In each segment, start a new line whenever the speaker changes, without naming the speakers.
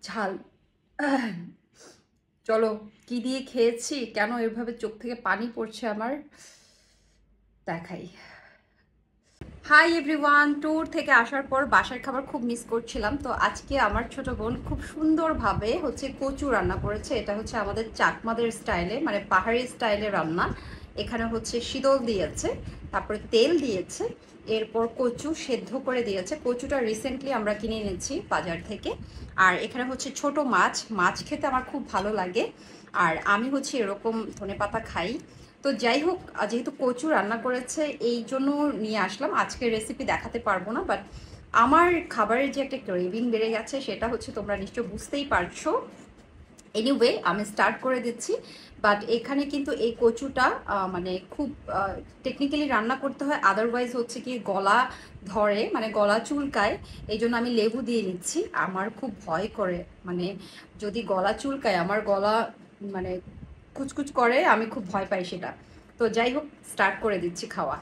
ঝাল। আহ, চলো, কি দিয়ে খেয়েছি, কেন এভাবে চোখ থেকে পানি পড়ছে আমার, দেখাই। হাই এভরিওয়ান, ট্যুর থেকে আসার পর বাসার খাবার খুব মিস করছিলাম। তো আজকে আমার ছোট বোন খুব সুন্দরভাবে কচু রান্না করেছে। এটা হচ্ছে আমাদের চাকমাদের স্টাইলে, মানে পাহাড়ি স্টাইলে রান্না। এখানে শীতল দিয়েছে, তারপরে তেল দিয়েছে, এরপর কচু সেদ্ধ করে দিয়েছে। কচুটা রিসেন্টলি আমরা কিনে এনেছি বাজার থেকে। আর এখানে ছোট মাছ, মাছ খেতে আমার খুব ভালো লাগে। আর আমি এরকম ধনেপাতা খাই। তো যাই হোক, যেহেতু কচু রান্না করেছে এই জন্য নিয়ে আসলাম। আজকের রেসিপি দেখাতে পারবো না, বাট আমার খাবারের যে একটা ক্রেভিং বেড়ে গেছে সেটা তোমরা নিশ্চয় বুঝতেই পারছো। এনিওয়ে, আমি স্টার্ট করে দিচ্ছি। বাট এখানে কিন্তু এই কচুটা মানে খুব টেকনিক্যালি রান্না করতে হয়, আদারওয়াইজ কি গলা ধরে, মানে গলা চুলকায়। এই জন্য আমি লেবু দিয়ে নিচ্ছি। আমার খুব ভয় করে, মানে যদি গলা চুলকায়, আমার গলা মানে কুচকুচ করে, আমি খুব ভয় পাই সেটা। তো যাই হোক, স্টার্ট করে দিচ্ছি খাওয়া।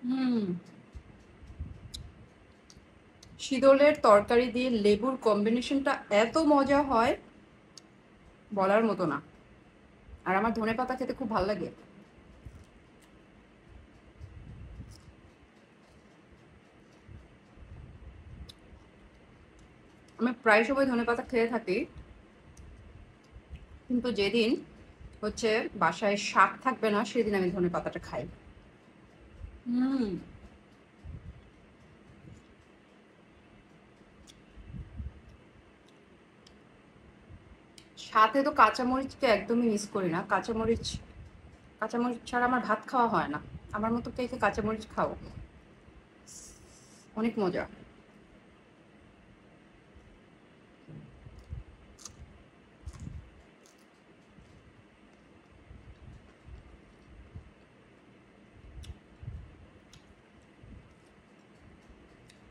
হুম, শীতলের তরকারি দিয়ে লেবুর কম্বিনেশনটা এত মজা হয়, বলার মতো না। আর আমার ধনেপাতা খেতে খুব ভালো লাগে। আমি প্রায় সময় ধনেপাতা খেয়ে থাকি, কিন্তু যেদিন হচ্ছে বাসায় শাক থাকবে না সেদিন আমি ধনেপাতাটা খাই। হুম, সাথে তো কাঁচামরিচকে একদমই মিস করি না। কাঁচামরিচ, কাঁচামরিচ ছাড়া আমার ভাত খাওয়া হয় না। আমার মতো কে কে কাঁচামরিচ খাও? অনেক মজা।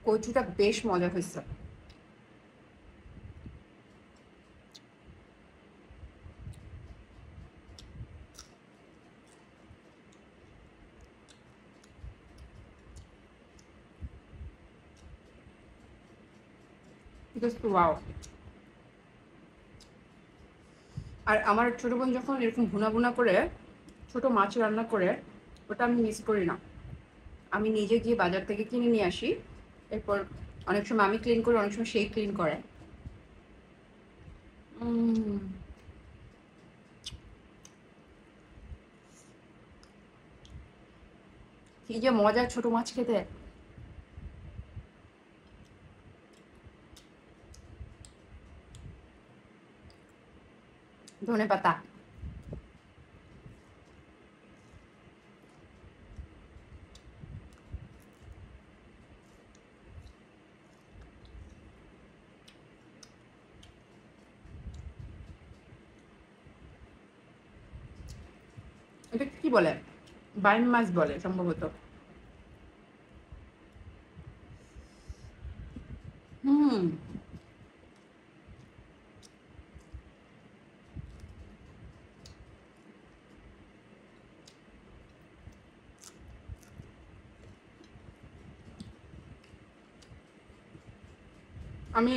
কচুটা বেশ মজা হয়েছে। Just wow. আর আমার ছোট বোন যখন এরকম ভুনা ভুনা করে ছোট মাছ রান্না করে, ওটা আমি মিস করি না। আমি নিজে গিয়ে বাজার থেকে কিনে নিয়ে আসি। এরপর অনেক সময় আমি ক্লিন করি, অনেক সময় সেই ক্লিন করে। উম, কি যে মজা ছোট মাছ খেতে। ধনে পাতা। এটা কি বলে? বাইম মাছ বলে সম্ভবত। হুম, আমি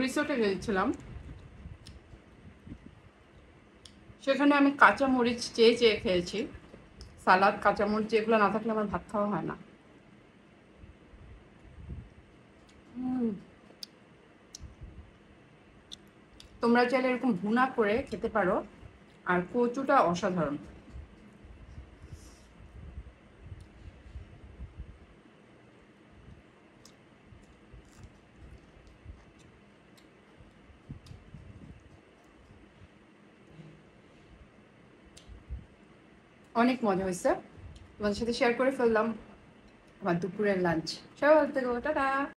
রিসোর্টে গিয়েছিলাম। সেখানে আমি কাঁচা মরিচ চেয়ে চেয়ে খেয়েছি। সালাদ, কাঁচা মরিচ এগুলো না থাকলে আমার ভাত খাওয়া হয় না। হুম, তোমরা চাইলে এরকম ভুনা করে খেতে পারো। আর কচুটা অসাধারণ। অনেক মজা হয়েছে। তোমাদের সাথে শেয়ার করে ফেললাম আমার দুপুরের লাঞ্চ। সবাই ভালো থেকো, টাটা।